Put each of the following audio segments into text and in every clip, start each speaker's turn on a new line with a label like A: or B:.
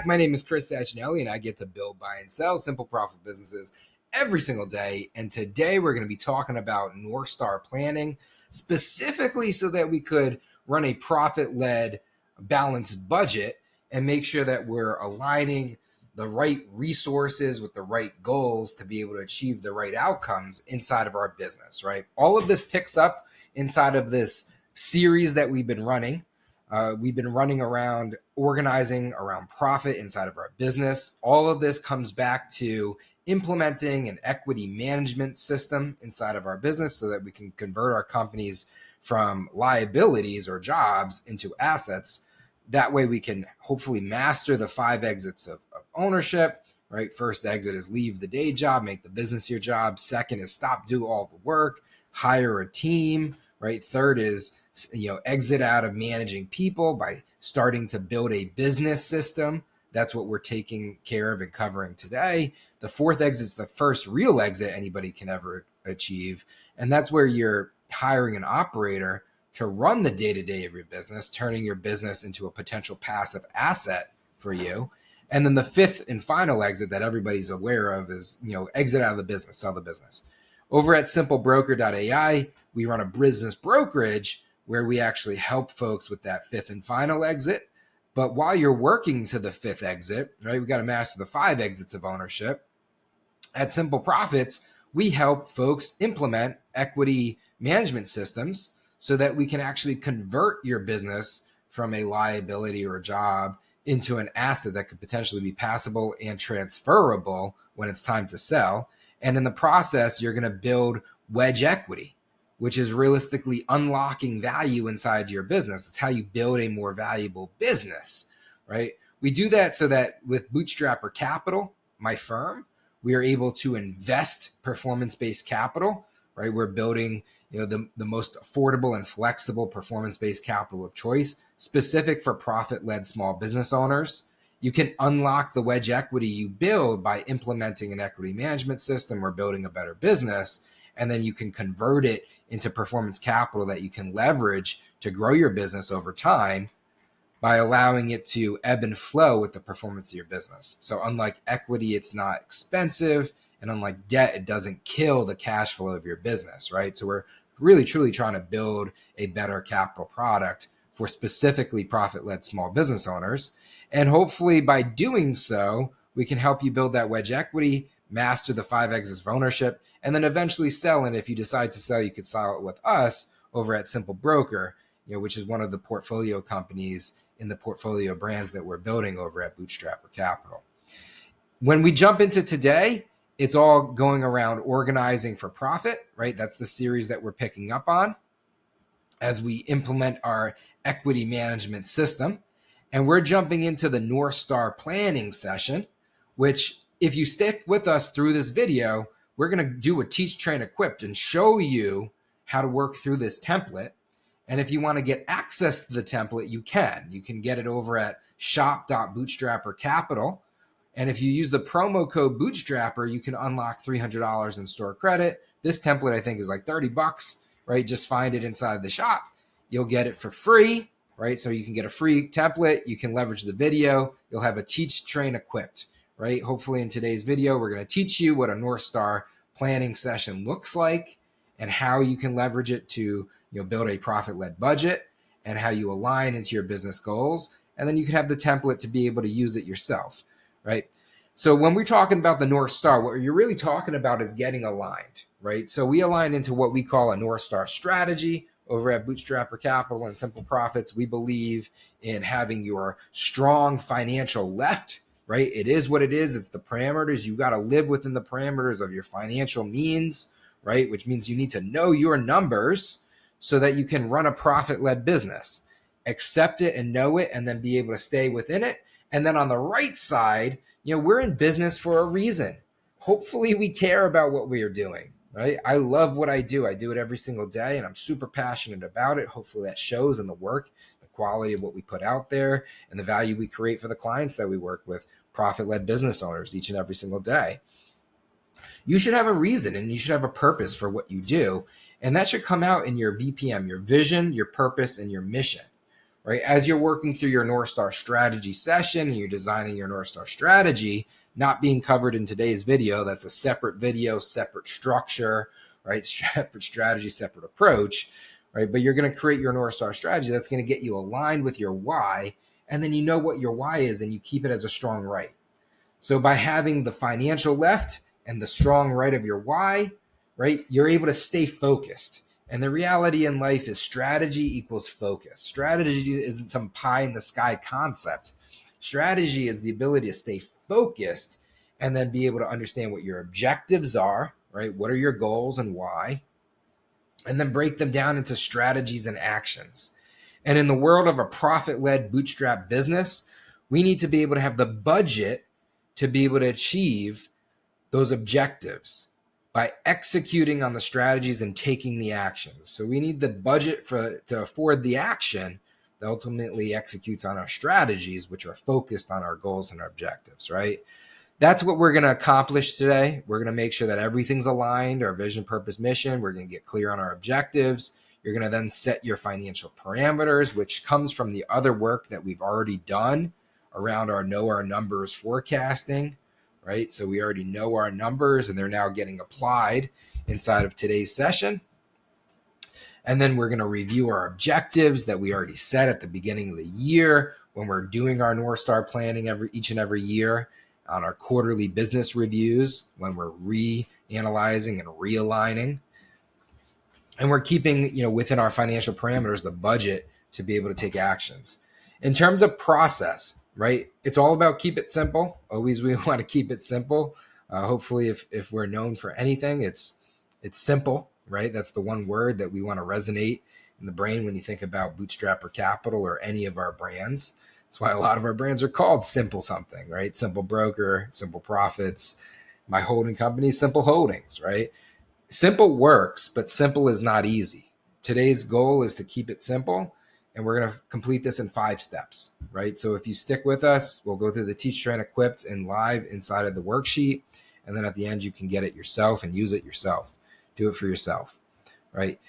A: back. My name is Chris Saginelli, and I get to build, buy, and sell simple profit businesses every single day. And today we're going to be talking about Northstar planning, specifically so that we could run a profit-led balanced budget and make sure that we're aligning the right resources with the right goals to be able to achieve the right outcomes inside of our business, right? All of this picks up inside of this series that we've been running. We've been running around organizing around profit inside of our business. All of this comes back to implementing an equity management system inside of our business so that we can convert our companies from liabilities or jobs into assets. That way we can hopefully master the 5 exits of ownership, right? First exit is leave the day job, make the business your job. Second is stop, do all the work, hire a team, right? Third is exit out of managing people by starting to build a business system. That's what we're taking care of and covering today. The 4th exit is the first real exit anybody can ever achieve. And that's where you're hiring an operator to run the day-to-day of your business, turning your business into a potential passive asset for you. And then the 5th and final exit that everybody's aware of is, exit out of the business, sell the business. Over at simplebroker.ai, we run a business brokerage where we actually help folks with that 5th and final exit. But while you're working to the 5th exit, right, we got to master the 5 exits of ownership. At Simple Profits, we help folks implement equity management systems so that we can actually convert your business from a liability or a job into an asset that could potentially be passable and transferable when it's time to sell. And in the process, you're going to build wedge equity, which is realistically unlocking value inside your business. It's how you build a more valuable business, right? We do that so that with Bootstrapper Capital, my firm, we are able to invest performance-based capital, right? We're building the most affordable and flexible performance-based capital of choice, specific for profit-led small business owners. You can unlock the wedge equity you build by implementing an equity management system or building a better business, and then you can convert it into performance capital that you can leverage to grow your business over time by allowing it to ebb and flow with the performance of your business. So unlike equity, it's not expensive, and unlike debt, it doesn't kill the cash flow of your business, right? So we're really, truly trying to build a better capital product for specifically profit-led small business owners. And hopefully by doing so, we can help you build that wedge equity, master the 5 exits of ownership, and then eventually sell. And if you decide to sell, you could sell it with us over at Simple Broker, which is one of the portfolio companies in the portfolio brands that we're building over at Bootstrapper Capital. When we jump into today, it's all going around organizing for profit, right? That's the series that we're picking up on as we implement our equity management system. And we're jumping into the Northstar planning session, which if you stick with us through this video, we're going to do a teach, train, equipped and show you how to work through this template. And if you want to get access to the template, you can. You can get it over at shop.bootstrapper.capital. And if you use the promo code Bootstrapper, you can unlock $300 in store credit. This template, I think, is like $30, right? Just find it inside the shop. You'll get it for free, right? So you can get a free template. You can leverage the video. You'll have a teach, train, equipped, right? Hopefully in today's video, we're going to teach you what a Northstar planning session looks like and how you can leverage it to build a profit-led budget and how you align into your business goals. And then you can have the template to be able to use it yourself. Right. So when we're talking about the North Star, what you're really talking about is getting aligned, right? So we align into what we call a North Star strategy over at Bootstrapper Capital and Simple Profits. We believe in having your strong financial left, right? It is what it is. It's the parameters. You got to live within the parameters of your financial means, right? Which means you need to know your numbers so that you can run a profit-led business, accept it and know it, and then be able to stay within it. And then on the right side, we're in business for a reason. Hopefully we care about what we are doing, right? I love what I do. I do it every single day and I'm super passionate about it. Hopefully that shows in the work, the quality of what we put out there, and the value we create for the clients that we work with, profit-led business owners each and every single day. You should have a reason and you should have a purpose for what you do. And that should come out in your VPM, your vision, your purpose, and your mission, right? As you're working through your Northstar strategy session and you're designing your Northstar strategy, not being covered in today's video, that's a separate video, separate structure, right? Separate strategy, separate approach, right? But you're going to create your Northstar strategy that's going to get you aligned with your why. And then you know what your why is and you keep it as a strong right. So by having the financial left and the strong right of your why, right, you're able to stay focused. And the reality in life is strategy equals focus. Strategy isn't some pie in the sky concept. Strategy is the ability to stay focused and then be able to understand what your objectives are, right? What are your goals and why? And then break them down into strategies and actions. And in the world of a profit-led bootstrap business, we need to be able to have the budget to be able to achieve those objectives by executing on the strategies and taking the actions. So we need the budget to afford the action that ultimately executes on our strategies, which are focused on our goals and our objectives, right? That's what we're going to accomplish today. We're going to make sure that everything's aligned, our vision, purpose, mission. We're going to get clear on our objectives. You're going to then set your financial parameters, which comes from the other work that we've already done around our know our numbers forecasting, right? So we already know our numbers and they're now getting applied inside of today's session. And then we're going to review our objectives that we already set at the beginning of the year when we're doing our Northstar planning each and every year, on our quarterly business reviews, when we're reanalyzing and realigning. And we're keeping, within our financial parameters, the budget to be able to take actions. In terms of process, right? It's all about keep it simple. Always we want to keep it simple. Hopefully if we're known for anything, it's simple, right? That's the one word that we want to resonate in the brain when you think about Bootstrap or Capital or any of our brands. That's why a lot of our brands are called Simple something, right? Simple Broker, Simple Profits. My holding company is Simple Holdings, right? Simple works, but simple is not easy. Today's goal is to keep it simple, and we're going to complete this in 5 steps, right? So if you stick with us, we'll go through the Teach, Train, Equipped and live inside of the worksheet. And then at the end, you can get it yourself and use it yourself. Do it for yourself, right?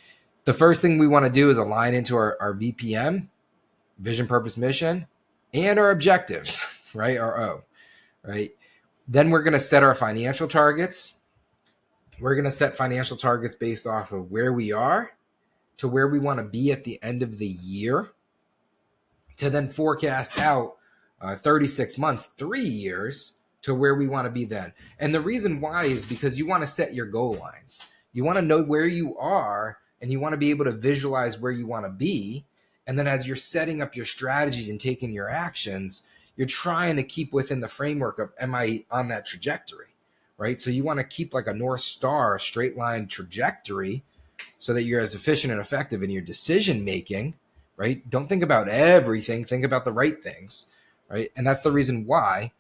A: The first thing we want to do is align into our VPM, vision, purpose, mission, and our objectives, right? Our O, right? Then we're going to set our financial targets. We're going to set financial targets based off of where we are to where we want to be at the end of the year, to then forecast out 36 months, 3 years to where we want to be then. And the reason why is because you want to set your goal lines. You want to know where you are and you want to be able to visualize where you want to be. And then as you're setting up your strategies and taking your actions, you're trying to keep within the framework of, am I on that trajectory, right? So you want to keep like a North Star straight line trajectory so that you're as efficient and effective in your decision making, right? Don't think about everything, think about the right things, right? And that's the reason why.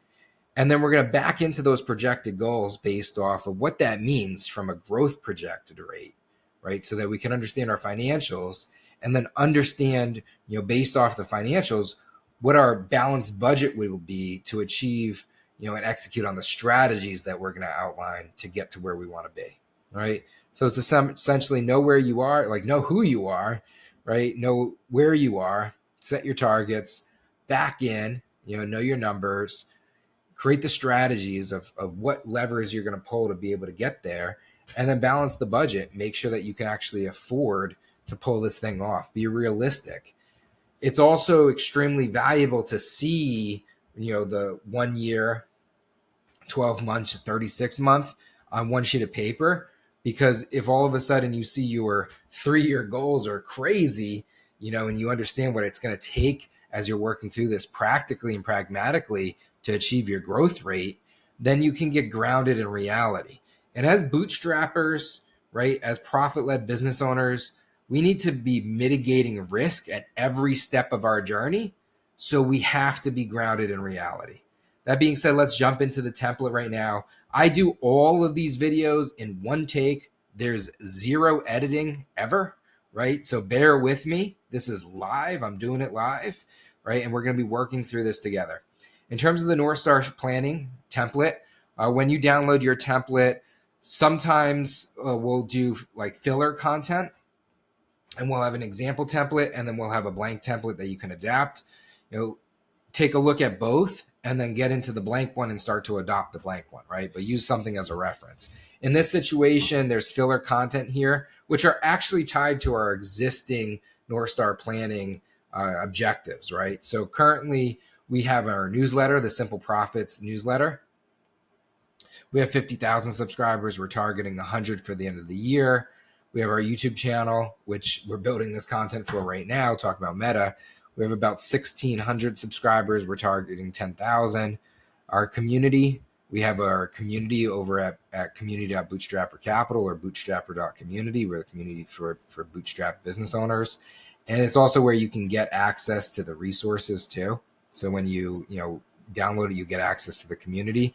A: And then we're going to back into those projected goals based off of what that means from a growth projected rate, right? So that we can understand our financials and then understand, based off the financials, what our balanced budget will be to achieve, and execute on the strategies that we're going to outline to get to where we want to be, right? So it's essentially know where you are, like know who you are, right? Know where you are, set your targets, back in, know your numbers, create the strategies of what levers you're going to pull to be able to get there, and then balance the budget. Make sure that you can actually afford to pull this thing off. Be realistic. It's also extremely valuable to see, the 1 year, 12 months, 36 month on one sheet of paper, because if all of a sudden you see your 3-year goals are crazy, and you understand what it's going to take as you're working through this practically and pragmatically to achieve your growth rate, then you can get grounded in reality. And as bootstrappers, right, as profit-led business owners, we need to be mitigating risk at every step of our journey. So we have to be grounded in reality. That being said, let's jump into the template right now. I do all of these videos in one take. There's 0 editing ever, right? So bear with me. This is live. I'm doing it live, right? And we're going to be working through this together. In terms of the Northstar planning template, when you download your template, sometimes we'll do like filler content. and we'll have an example template, and then we'll have a blank template that you can adapt. Take a look at both and then get into the blank one and start to adopt the blank one, right? But use something as a reference. In this situation, there's filler content here, which are actually tied to our existing Northstar planning objectives, right? So currently we have our newsletter, the Simple Profits newsletter. We have 50,000 subscribers. We're targeting 100 for the end of the year. We have our YouTube channel, which we're building this content for right now, talking about meta. We have about 1,600 subscribers. We're targeting 10,000. Our community, we have our community over at community.bootstrapper capital or bootstrapper.community. We're the community for bootstrap business owners. And it's also where you can get access to the resources too. So when you download it, you get access to the community.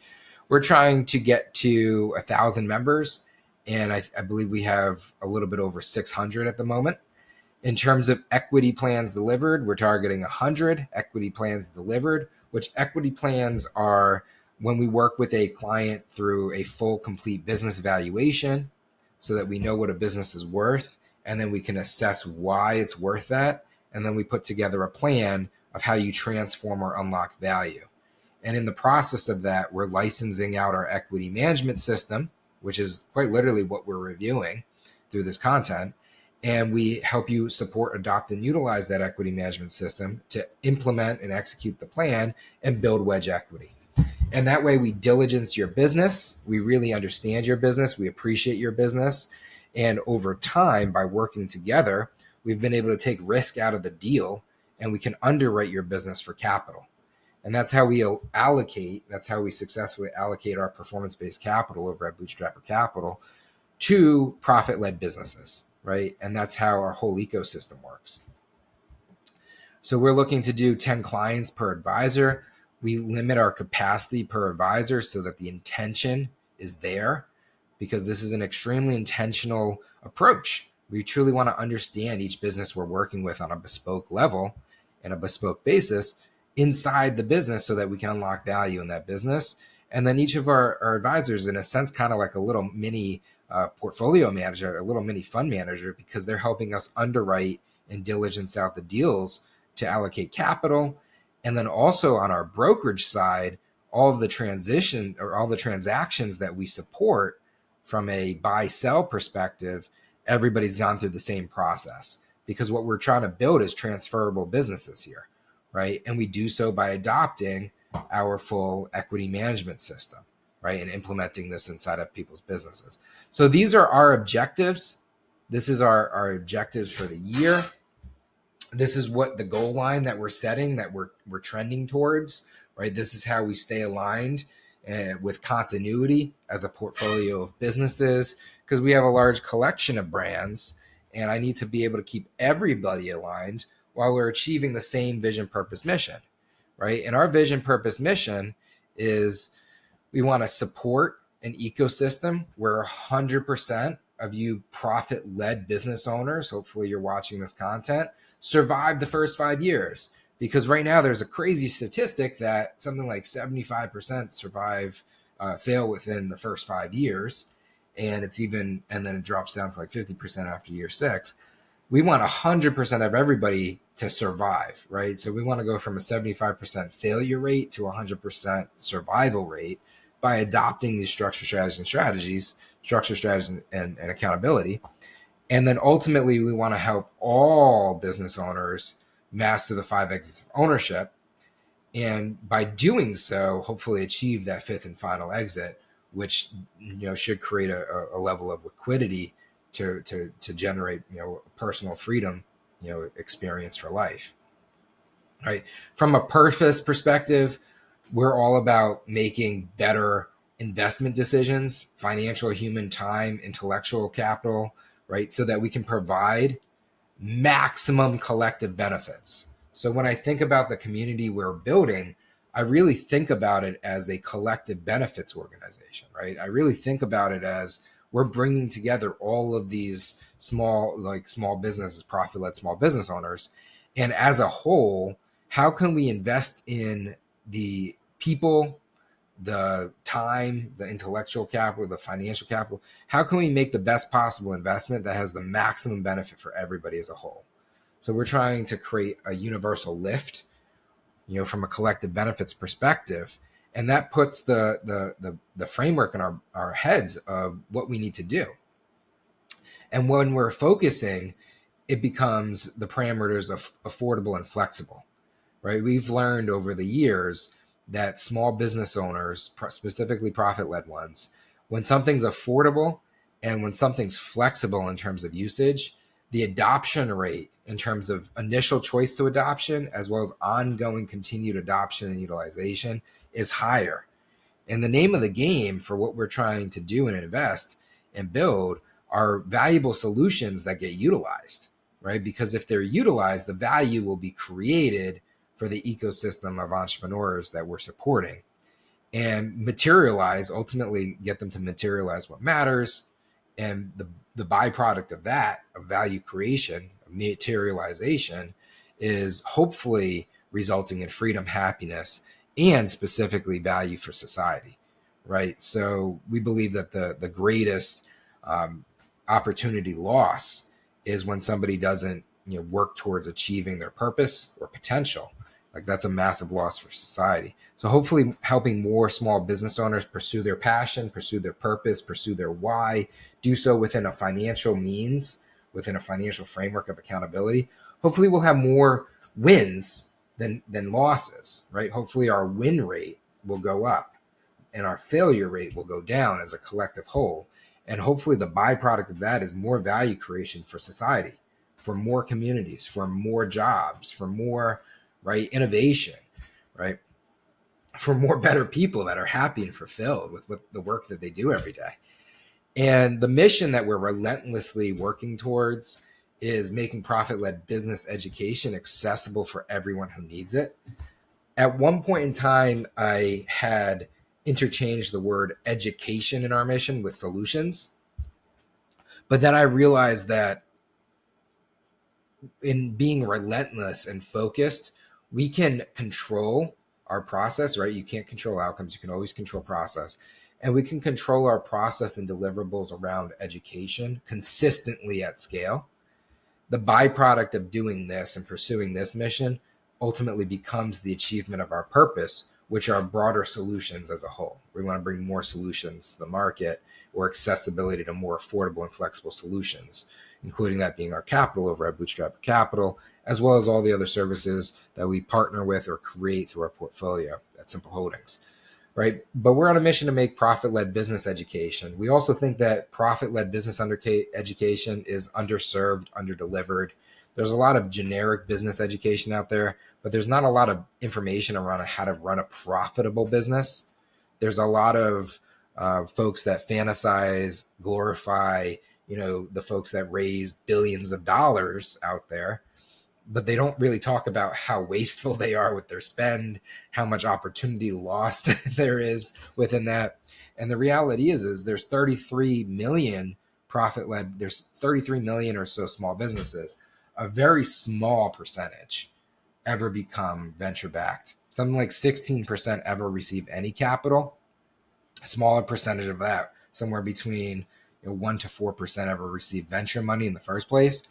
A: We're trying to get to 1,000 members, and I believe we have a little bit over 600 at the moment. In terms of equity plans delivered, we're targeting 100 equity plans delivered, which equity plans are when we work with a client through a full, complete business valuation so that we know what a business is worth, and then we can assess why it's worth that, and then we put together a plan of how you transform or unlock value. And in the process of that, we're licensing out our equity management system, which is quite literally what we're reviewing through this content. And we help you support, adopt, and utilize that equity management system to implement and execute the plan and build wedge equity. And that way we diligence your business. We really understand your business. We appreciate your business. And over time, by working together, we've been able to take risk out of the deal, and we can underwrite your business for capital. And that's how we successfully allocate our performance-based capital over at Bootstrapper Capital to profit-led businesses, right? And that's how our whole ecosystem works. So we're looking to do 10 clients per advisor. We limit our capacity per advisor so that the intention is there, because this is an extremely intentional approach. We truly want to understand each business we're working with on a bespoke level and a bespoke basis inside the business so that we can unlock value in that business. And then each of our advisors, in a sense, kind of like a little mini portfolio manager, a little mini fund manager, because they're helping us underwrite and diligence out the deals to allocate capital. And then also on our brokerage side, all the transactions that we support from a buy-sell perspective, everybody's gone through the same process, because what we're trying to build is transferable businesses here, right? And we do so by adopting our full equity management system, right? And implementing this inside of people's businesses. So these are our objectives. This is our objectives for the year. This is what the goal line that we're setting, that we're trending towards, right? This is how we stay aligned with continuity as a portfolio of businesses, because we have a large collection of brands, and I need to be able to keep everybody aligned while we're achieving the same vision, purpose, mission, right? And our vision, purpose, mission is we want to support an ecosystem where 100% of you profit-led business owners, hopefully you're watching this content, survive the first 5 years. Because right now there's a crazy statistic that something like 75% fail within the first 5 years. And then it drops down to like 50% after year 6. We want 100% of everybody to survive, right? So we want to go from a 75% failure rate to 100% survival rate by adopting these structure strategies and accountability. And then ultimately, we want to help all business owners master the 5 exits of ownership. And by doing so, hopefully achieve that 5th and final exit, which should create a level of liquidity to generate personal freedom experience for life. Right? From a purpose perspective, we're all about making better investment decisions, financial, human time, intellectual capital, right? So that we can provide maximum collective benefits. So when I think about the community we're building, I really think about it as a collective benefits organization, right? I really think about it as we're bringing together all of these small businesses, profit-led small business owners. And as a whole, how can we invest in the people, the time, the intellectual capital, the financial capital. How can we make the best possible investment that has the maximum benefit for everybody as a whole? So we're trying to create a universal lift, from a collective benefits perspective, and that puts the framework in our heads of what we need to do. And when we're focusing, it becomes the parameters of affordable and flexible, right? We've learned over the years that small business owners, specifically profit-led ones, when something's affordable and when something's flexible in terms of usage, the adoption rate in terms of initial choice to adoption, as well as ongoing continued adoption and utilization, is higher. And the name of the game for what we're trying to do and invest and build are valuable solutions that get utilized, right? Because if they're utilized, the value will be created for the ecosystem of entrepreneurs that we're supporting, and ultimately get them to materialize what matters. And the byproduct of that, of value creation, of materialization, is hopefully resulting in freedom, happiness, and specifically value for society, right? So we believe that the greatest opportunity loss is when somebody doesn't work towards achieving their purpose or potential. Like, that's a massive loss for society. So hopefully helping more small business owners pursue their passion, pursue their purpose, pursue their why, do so within a financial means, within a financial framework of accountability. Hopefully we'll have more wins than losses, right? Hopefully our win rate will go up and our failure rate will go down as a collective whole. And hopefully the byproduct of that is more value creation for society, for more communities, for more jobs, for more, right, innovation, right, for more better people that are happy and fulfilled with the work that they do every day. And the mission that we're relentlessly working towards is making profit-led business education accessible for everyone who needs it. At one point in time, I had interchanged the word education in our mission with solutions. But then I realized that in being relentless and focused, we can control our process, right? You can't control outcomes. You can always control process. And we can control our process and deliverables around education consistently at scale. The byproduct of doing this and pursuing this mission ultimately becomes the achievement of our purpose, which are broader solutions as a whole. We want to bring more solutions to the market, or accessibility to more affordable and flexible solutions, including that being our capital over at Bootstrap Capital, as well as all the other services that we partner with or create through our portfolio at Simple Holdings, right? But we're on a mission to make profit-led business education. We also think that profit-led business education is underserved, underdelivered. There's a lot of generic business education out there, but there's not a lot of information around how to run a profitable business. There's a lot of folks that fantasize, glorify, the folks that raise billions of dollars out there, but they don't really talk about how wasteful they are with their spend, how much opportunity lost there is within that. And the reality is there's 33 million profit-led, there's 33 million or so small businesses. A very small percentage ever become venture-backed. Something like 16% ever receive any capital. A smaller percentage of that, somewhere between 1 to 4% ever receive venture money in the first place.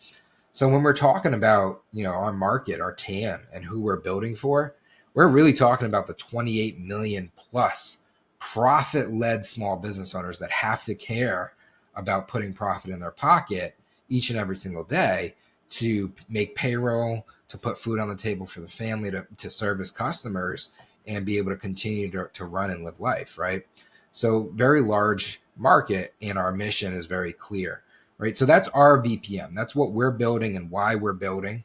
A: So when we're talking about, our market, our TAM, and who we're building for, we're really talking about the 28 million plus profit-led small business owners that have to care about putting profit in their pocket each and every single day to make payroll, to put food on the table for the family, to service customers, and be able to continue to run and live life, right? So very large market, and our mission is very clear, right? So that's our VPM. That's what we're building and why we're building.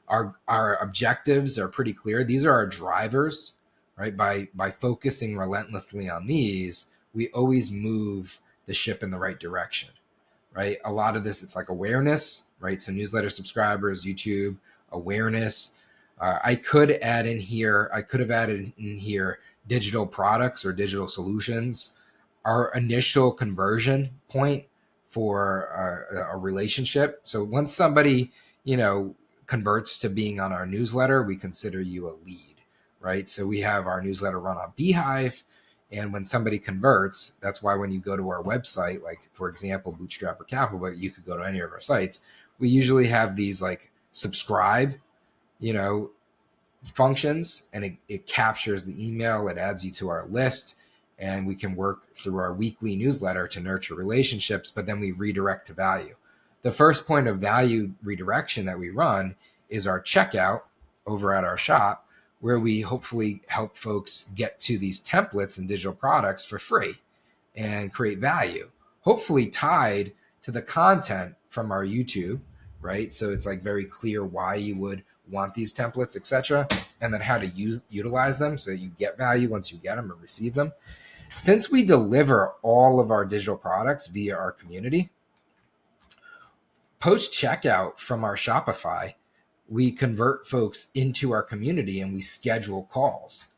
A: Our objectives are pretty clear. These are our drivers, right? By focusing relentlessly on these, we always move the ship in the right direction, right? A lot of this, it's like awareness, right? So newsletter subscribers, YouTube, awareness. I could have added in here digital products or digital solutions. Our initial conversion point for a relationship. So once somebody, converts to being on our newsletter, we consider you a lead, right? So we have our newsletter run on Beehive. And when somebody converts, that's why when you go to our website, like for example, Bootstrap or Capital, but you could go to any of our sites, we usually have these like subscribe, you know, functions, and it captures the email, it adds you to our list, and we can work through our weekly newsletter to nurture relationships, but then we redirect to value. The first point of value redirection that we run is our checkout over at our shop, where we hopefully help folks get to these templates and digital products for free and create value, hopefully tied to the content from our YouTube, right? So it's like very clear why you would want these templates, etc., and then how to utilize them so that you get value once you get them or receive them. Since we deliver all of our digital products via our community, post checkout from our Shopify, we convert folks into our community and we schedule calls.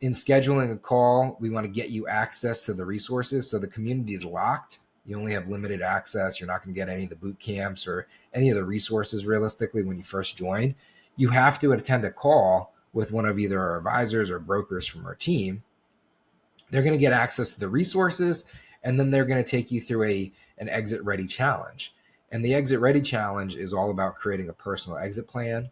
A: In scheduling a call, we want to get you access to the resources. So the community is locked. You only have limited access. You're not going to get any of the boot camps or any of the resources realistically when you first join. You have to attend a call with one of either our advisors or brokers from our team. They're going to get access to the resources, and then they're going to take you through an exit ready challenge. And the exit ready challenge is all about creating a personal exit plan,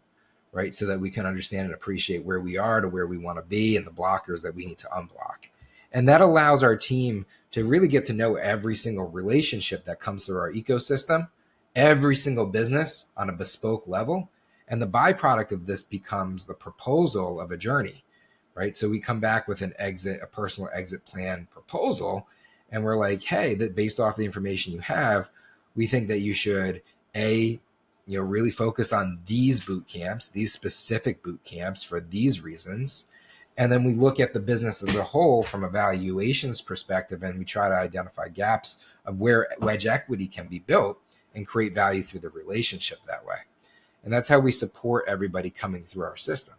A: right? So that we can understand and appreciate where we are to where we want to be and the blockers that we need to unblock. And that allows our team to really get to know every single relationship that comes through our ecosystem, every single business on a bespoke level. And the byproduct of this becomes the proposal of a journey, right? So we come back with a personal exit plan proposal. And we're like, hey, that based off the information you have, we think that you should, really focus on these boot camps, these specific boot camps for these reasons. And then we look at the business as a whole from a valuations perspective, and we try to identify gaps of where wedge equity can be built and create value through the relationship that way. And that's how we support everybody coming through our system.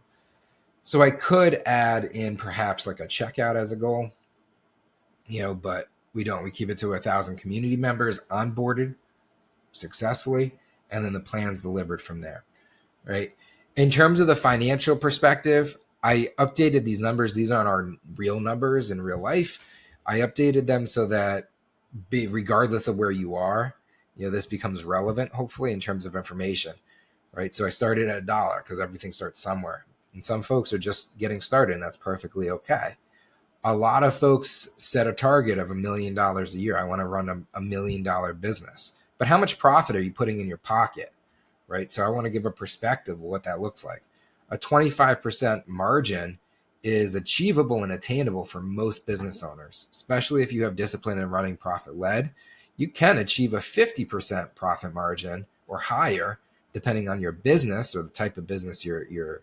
A: So I could add in perhaps like a checkout as a goal, but we don't. We keep it to 1,000 community members onboarded successfully, and then the plan's delivered from there, right? In terms of the financial perspective, I updated these numbers. These aren't our real numbers in real life. I updated them so that regardless of where you are, this becomes relevant, hopefully, in terms of information, right? So I started at $1 because everything starts somewhere. And some folks are just getting started, and that's perfectly okay. A lot of folks set a target of $1 million a year. I want to run a $1 million business. But how much profit are you putting in your pocket, right? So I want to give a perspective of what that looks like. A 25% margin is achievable and attainable for most business owners, especially if you have discipline in running profit-led. You can achieve a 50% profit margin or higher, depending on your business or the type of business you're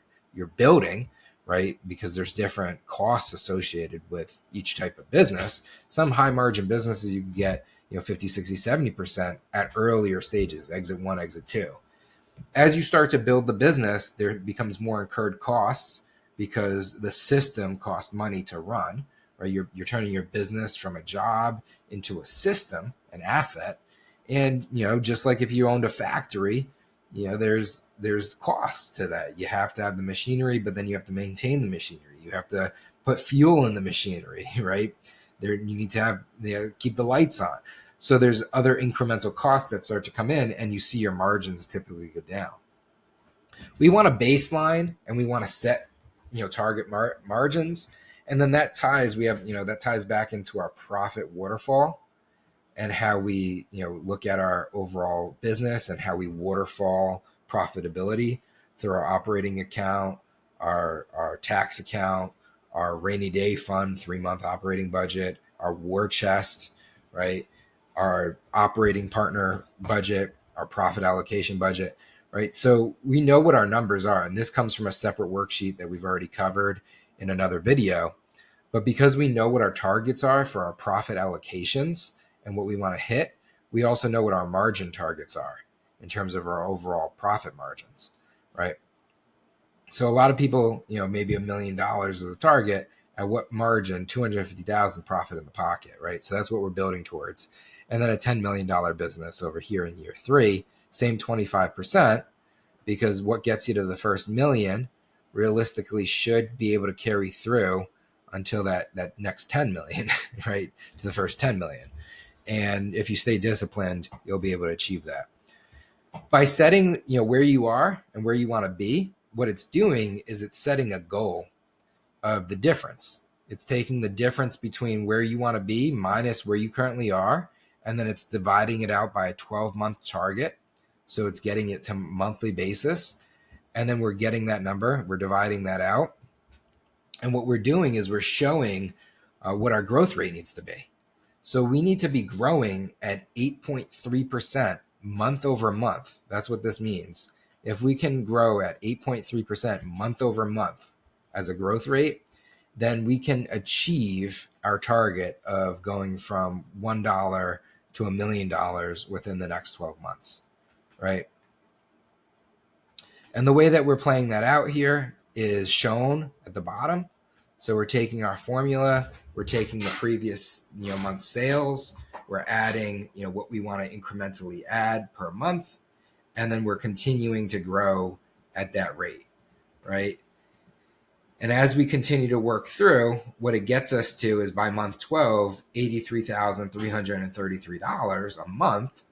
A: building, right? Because there's different costs associated with each type of business. Some high margin businesses you can get 50, 60, 70% at earlier stages, exit 1, exit 2. As you start to build the business, there becomes more incurred costs because the system costs money to run, right? You're turning your business from a job into a system, an asset. And, just like if you owned a factory, there's costs to that. You have to have the machinery, but then you have to maintain the machinery. You have to put fuel in the machinery, right? You need to have, keep the lights on. So there's other incremental costs that start to come in, and you see your margins typically go down. We want a baseline, and we want to set, target margins, and then that ties. That ties back into our profit waterfall, and how we look at our overall business and how we waterfall profitability through our operating account, our tax account, our rainy day fund, 3-month operating budget, our war chest, right? Our operating partner budget, our profit allocation budget, right? So we know what our numbers are. And this comes from a separate worksheet that we've already covered in another video. But because we know what our targets are for our profit allocations and what we want to hit, we also know what our margin targets are in terms of our overall profit margins, right? So a lot of people, maybe $1 million is a target. At what margin? 250,000 profit in the pocket, right? So that's what we're building towards. And then a $10 million business over here in year 3, same 25%, because what gets you to the first million, realistically should be able to carry through until that next 10 million, right? To the first 10 million. And if you stay disciplined, you'll be able to achieve that. By setting, where you are and where you want to be, what it's doing is it's setting a goal of the difference. It's taking the difference between where you want to be minus where you currently are, and then it's dividing it out by a 12-month target. So it's getting it to monthly basis. And then we're getting that number, we're dividing that out. And what we're doing is we're showing what our growth rate needs to be. So we need to be growing at 8.3% month over month. That's what this means. If we can grow at 8.3% month over month as a growth rate, then we can achieve our target of going from $1 to $1 million within the next 12 months, right? And the way that we're playing that out here is shown at the bottom. So we're taking our formula, we're taking the previous month's sales, we're adding what we want to incrementally add per month, and then we're continuing to grow at that rate, right? And as we continue to work through, what it gets us to is by month 12, $83,333 a month.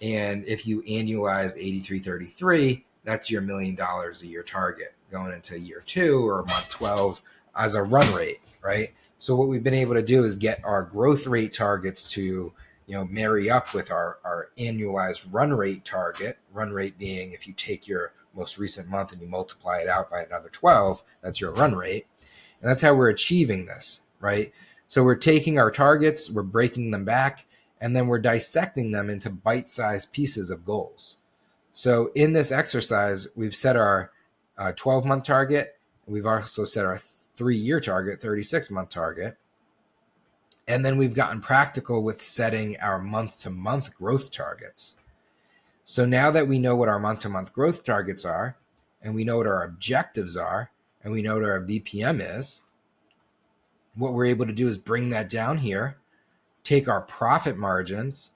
A: And if you annualize 8333, that's your $1 million a year target going into year 2 or month 12 as a run rate, right? So what we've been able to do is get our growth rate targets to marry up with our annualized run rate target, run rate being if you take your most recent month and you multiply it out by another 12, that's your run rate. And that's how we're achieving this, right? So we're taking our targets, we're breaking them back, and then we're dissecting them into bite-sized pieces of goals. So in this exercise, we've set our 12-month target. We've also set our 3-year target, 36-month target. And then we've gotten practical with setting our month-to-month growth targets. So now that we know what our month-to-month growth targets are, and we know what our objectives are, and we know what our VPM is, what we're able to do is bring that down here, take our profit margins,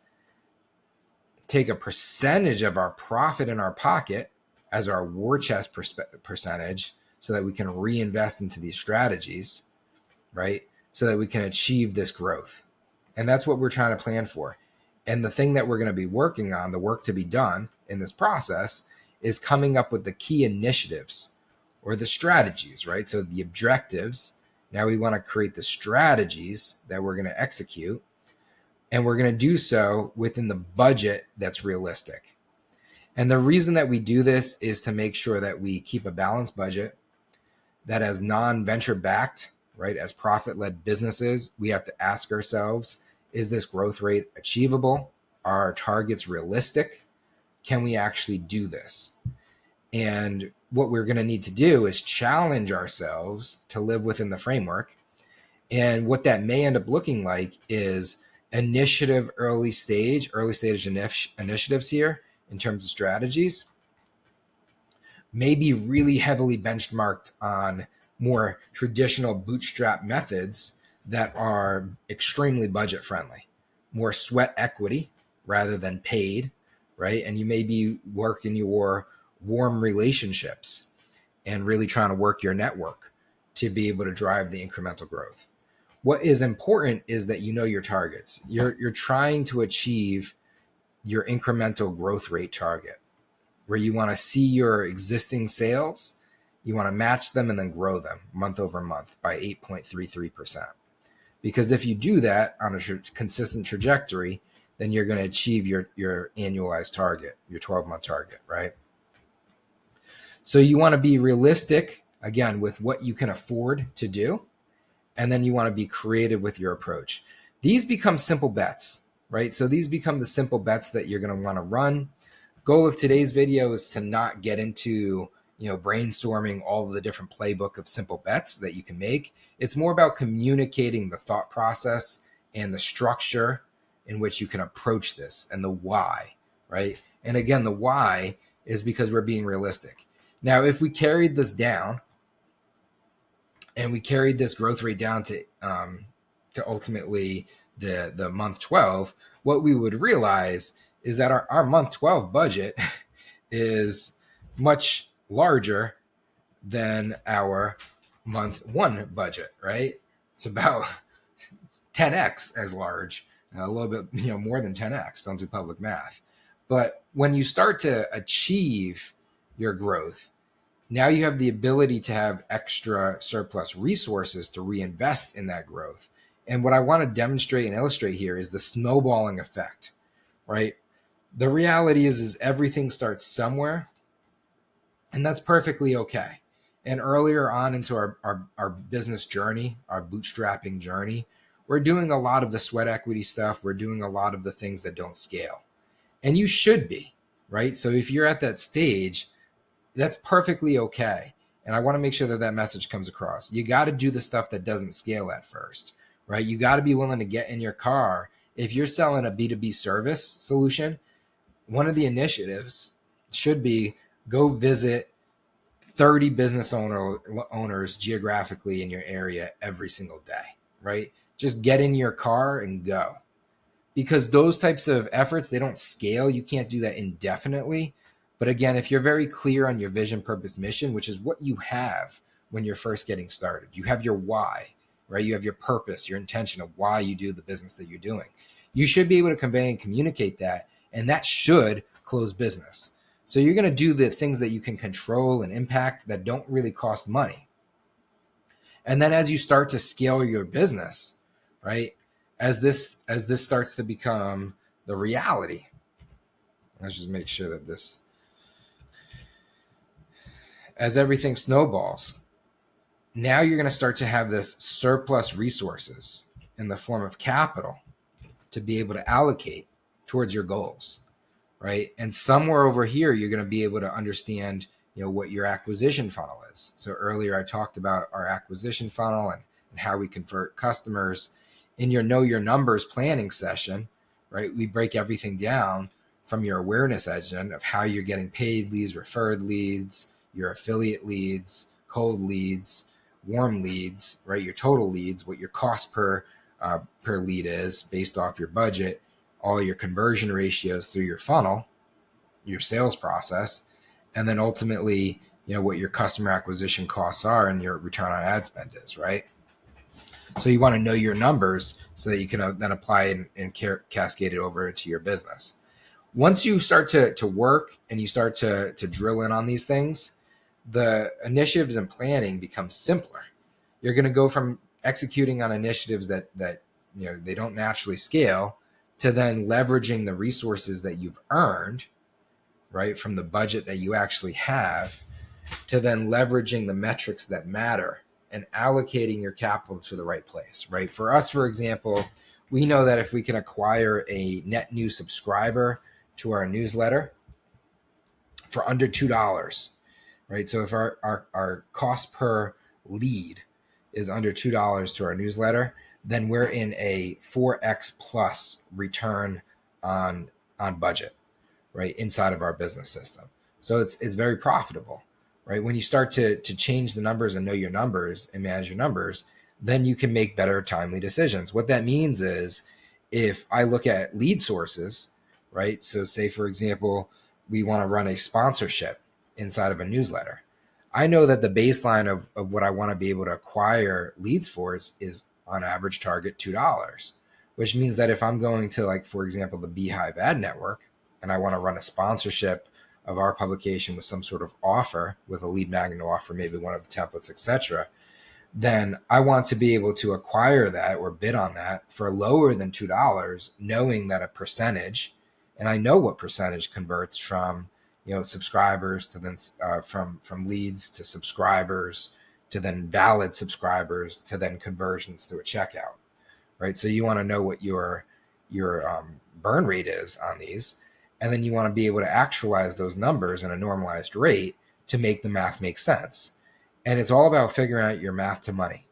A: take a percentage of our profit in our pocket as our war chest percentage so that we can reinvest into these strategies, right? So that we can achieve this growth. And that's what we're trying to plan for. And the thing that we're going to be working on, the work to be done in this process, is coming up with the key initiatives or the strategies, right? So the objectives, now we want to create the strategies that we're going to execute. And we're going to do so within the budget that's realistic. And the reason that we do this is to make sure that we keep a balanced budget that as non-venture backed, right, as profit-led businesses, we have to ask ourselves, is this growth rate achievable? Are our targets realistic? Can we actually do this? And what we're going to need to do is challenge ourselves to live within the framework. And what that may end up looking like is early stage initiatives here in terms of strategies, may be really heavily benchmarked on more traditional bootstrap methods that are extremely budget friendly, more sweat equity rather than paid, right? And you may be working your warm relationships and really trying to work your network to be able to drive the incremental growth. What is important is that you know your targets. You're trying to achieve your incremental growth rate target, where you want to see your existing sales, you want to match them and then grow them month over month by 8.33%. Because if you do that on a consistent trajectory, then you're going to achieve your annualized target, your 12-month target, right? So you want to be realistic, again, with what you can afford to do. And then you want to be creative with your approach. These become simple bets, right? So these become the simple bets that you're going to want to run. Goal of today's video is to not get into, brainstorming all of the different playbook of simple bets that you can make. It's more about communicating the thought process and the structure in which you can approach this and the why, right? And again, the why is because we're being realistic. Now, if we carried this down and we carried this growth rate down to ultimately the month 12, what we would realize is that our month 12 budget is much larger than our month one budget, right? It's about 10x as large, a little bit, more than 10x. Don't do public math. But when you start to achieve your growth, now you have the ability to have extra surplus resources to reinvest in that growth. And what I want to demonstrate and illustrate here is the snowballing effect, right? The reality is everything starts somewhere, and that's perfectly okay. And earlier on into our business journey, our bootstrapping journey, we're doing a lot of the sweat equity stuff. We're doing a lot of the things that don't scale. And you should be, right? So if you're at that stage, that's perfectly okay. And I want to make sure that that message comes across. You got to do the stuff that doesn't scale at first, right? You got to be willing to get in your car. If you're selling a B2B service solution, one of the initiatives should be go visit 30 business owners geographically in your area every single day, right? Just get in your car and go. Because those types of efforts, they don't scale. You can't do that indefinitely. But again, if you're very clear on your vision, purpose, mission, which is what you have when you're first getting started, you have your why, right? You have your purpose, your intention of why you do the business that you're doing. You should be able to convey and communicate that, and that should close business. So you're going to do the things that you can control and impact that don't really cost money. And then as you start to scale your business, right? As this starts to become the reality, let's just make sure that as everything snowballs, now you're going to start to have this surplus resources in the form of capital to be able to allocate towards your goals, right? And somewhere over here, you're going to be able to understand, what your acquisition funnel is. So earlier I talked about our acquisition funnel and how we convert customers. In your Know Your Numbers planning session, right, we break everything down from your awareness engine of how you're getting paid leads, referred leads, your affiliate leads, cold leads, warm leads, right? Your total leads, what your cost per lead is based off your budget, all your conversion ratios through your funnel, your sales process, and then ultimately, what your customer acquisition costs are and your return on ad spend is, right? So you want to know your numbers so that you can then apply it and cascade it over to your business. Once you start to work and you start to drill in on these things, the initiatives and planning become simpler. You're going to go from executing on initiatives that they don't naturally scale to then leveraging the resources that you've earned, right, from the budget that you actually have, to then leveraging the metrics that matter and allocating your capital to the right place, right? For us, for example, we know that if we can acquire a net new subscriber to our newsletter for under $2, right? So if our cost per lead is under $2 to our newsletter, then we're in a 4x plus return on budget, right, inside of our business system. So it's very profitable, right? When you start to change the numbers and know your numbers and manage your numbers, then you can make better, timely decisions. What that means is if I look at lead sources, right? So say, for example, we want to run a sponsorship inside of a newsletter. I know that the baseline of what I want to be able to acquire leads for is on average target $2, which means that if I'm going to, like, for example, the Beehive ad network, and I want to run a sponsorship of our publication with some sort of offer, with a lead magnet offer, maybe one of the templates, etc., then I want to be able to acquire that or bid on that for lower than $2, knowing that a percentage, and I know what percentage converts from subscribers to then from leads to subscribers to then valid subscribers to then conversions through a checkout, right? So you want to know what your burn rate is on these, and then you want to be able to actualize those numbers in a normalized rate to make the math make sense. And it's all about figuring out your math to money.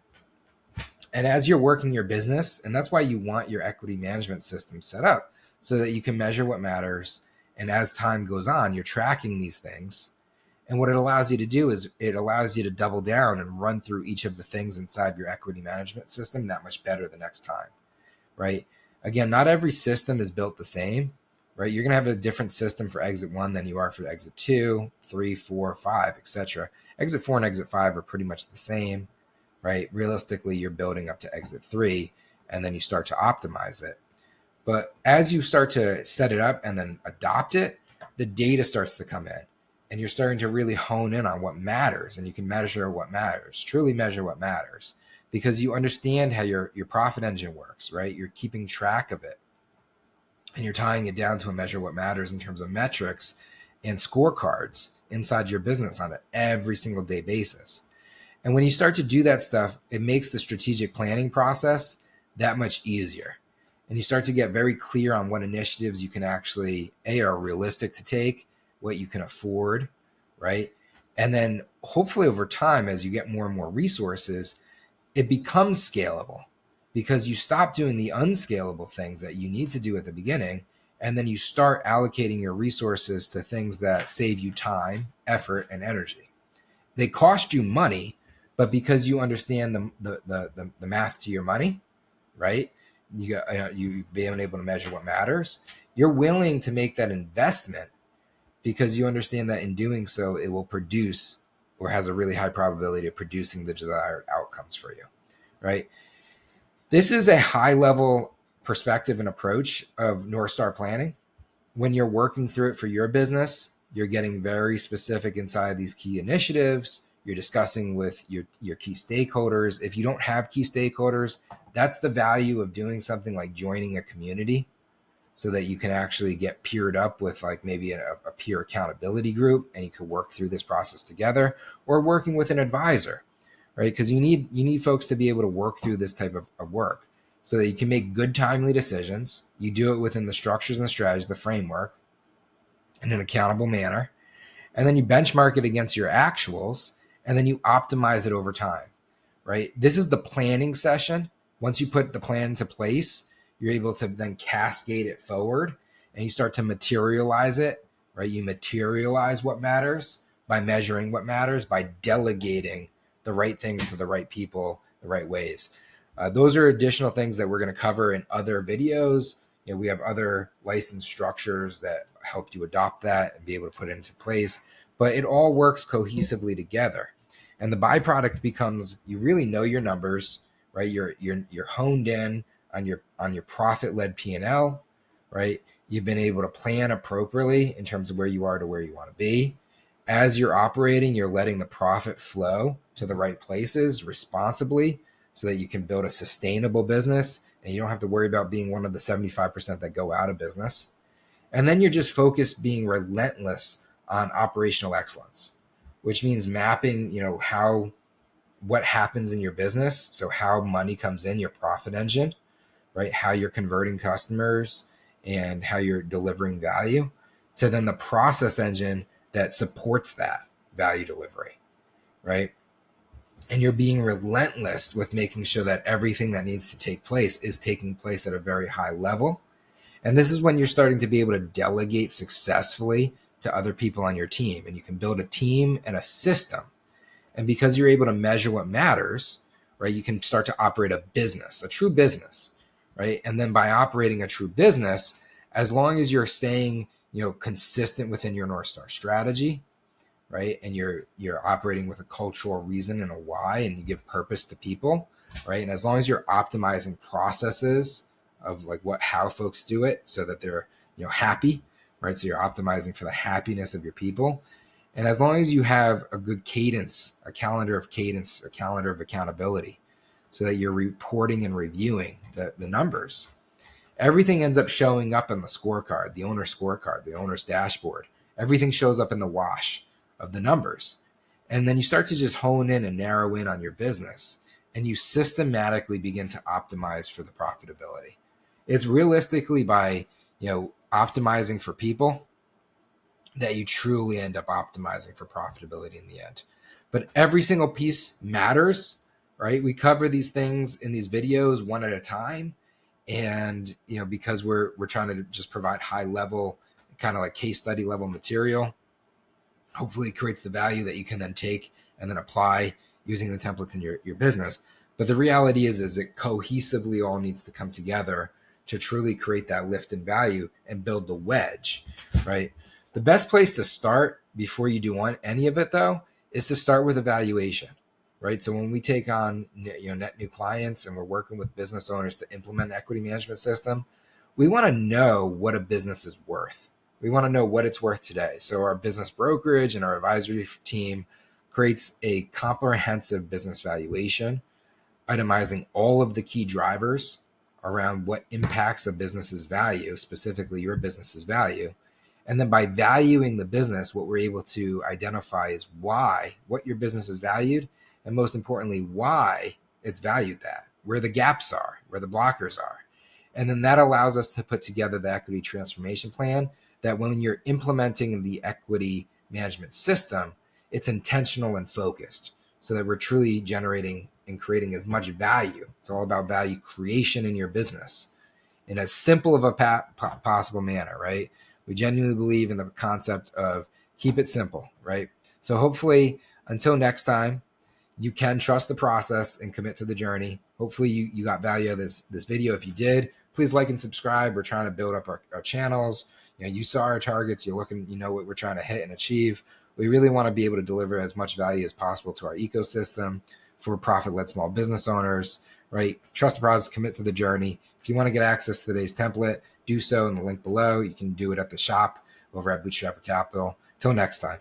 A: And as you're working your business, and that's why you want your equity management system set up so that you can measure what matters. And as time goes on, you're tracking these things. And what it allows you to do is it allows you to double down and run through each of the things inside your equity management system that much better the next time, right? Again, not every system is built the same, right? You're going to have a different system for exit 1 than you are for exit 2, 3, 4, 5, etc. Exit 4 and exit 5 are pretty much the same, right? Realistically, you're building up to exit 3, and then you start to optimize it. But as you start to set it up and then adopt it, the data starts to come in, and you're starting to really hone in on what matters, and you can measure what matters, truly measure what matters, because you understand how your profit engine works, right? You're keeping track of it, and you're tying it down to a measure what matters in terms of metrics and scorecards inside your business on an every single day basis. And when you start to do that stuff, it makes the strategic planning process that much easier. And you start to get very clear on what initiatives you can actually, are realistic to take, what you can afford, right? And then hopefully over time, as you get more and more resources, it becomes scalable, because you stop doing the unscalable things that you need to do at the beginning. And then you start allocating your resources to things that save you time, effort, and energy. They cost you money, but because you understand the math to your money, right? You being able to measure what matters. You're willing to make that investment because you understand that in doing so, it will produce, or has a really high probability of producing, the desired outcomes for you, right? This is a high level perspective and approach of Northstar planning. When you're working through it for your business, you're getting very specific inside these key initiatives. You're discussing with your key stakeholders. If you don't have key stakeholders, that's the value of doing something like joining a community, so that you can actually get peered up with like maybe a peer accountability group, and you can work through this process together, or working with an advisor, right? Because you need folks to be able to work through this type of work, so that you can make good, timely decisions. You do it within the structures and strategies, the framework, in an accountable manner. And then you benchmark it against your actuals, and then you optimize it over time, right? This is the planning session. Once you put the plan into place, you're able to then cascade it forward, and you start to materialize it, right? You materialize what matters by measuring what matters, by delegating the right things to the right people, the right ways. Those are additional things that we're going to cover in other videos. We have other license structures that help you adopt that and be able to put it into place, but it all works cohesively together. And the byproduct becomes, you really know your numbers, right? You're honed in on your profit-led P&L, right? You've been able to plan appropriately in terms of where you are to where you want to be. As you're operating, you're letting the profit flow to the right places responsibly, so that you can build a sustainable business, and you don't have to worry about being one of the 75% that go out of business. And then you're just focused, being relentless on operational excellence, which means mapping, what happens in your business. So how money comes in, your profit engine, right? How you're converting customers and how you're delivering value, to then the process engine that supports that value delivery, right? And you're being relentless with making sure that everything that needs to take place is taking place at a very high level. And this is when you're starting to be able to delegate successfully to other people on your team. And you can build a team and a system. And because you're able to measure what matters, right, you can start to operate a business, a true business, right? And then by operating a true business, as long as you're staying, consistent within your Northstar strategy, right? And you're operating with a cultural reason and a why, and you give purpose to people, right? And as long as you're optimizing processes of like how folks do it, so that they're, happy, right? So you're optimizing for the happiness of your people. And as long as you have a good cadence, a calendar of accountability, so that you're reporting and reviewing the numbers, everything ends up showing up in the scorecard, the owner's scorecard, the owner's dashboard. Everything shows up in the wash of the numbers. And then you start to just hone in and narrow in on your business, and you systematically begin to optimize for the profitability. It's realistically by, optimizing for people that you truly end up optimizing for profitability in the end. But every single piece matters, right? We cover these things in these videos one at a time. And, because we're trying to just provide high level, kind of like case study level material, hopefully it creates the value that you can then take and then apply using the templates in your business. But the reality is it cohesively all needs to come together to truly create that lift in value and build the wedge, right? The best place to start before you do any of it, though, is to start with evaluation, right? So when we take on net new clients and we're working with business owners to implement an equity management system, we want to know what a business is worth. We want to know what it's worth today. So our business brokerage and our advisory team creates a comprehensive business valuation, itemizing all of the key drivers around what impacts a business's value, specifically your business's value. And then by valuing the business, what we're able to identify is what your business is valued, and most importantly, why it's valued that, where the gaps are, where the blockers are. And then that allows us to put together the equity transformation plan that when you're implementing the equity management system, it's intentional and focused so that we're truly generating and creating as much value. It's all about value creation in your business in as simple of a possible manner, right? We genuinely believe in the concept of keep it simple, right? So hopefully until next time, you can trust the process and commit to the journey. Hopefully you got value out of this video. If you did, please like and subscribe. We're trying to build up our channels. You saw our targets. You're looking, what we're trying to hit and achieve. We really want to be able to deliver as much value as possible to our ecosystem for profit-led small business owners, right? Trust the process, commit to the journey. If you want to get access to today's template, do so in the link below. You can do it at the shop over at Bootstrapper Capital. Till next time.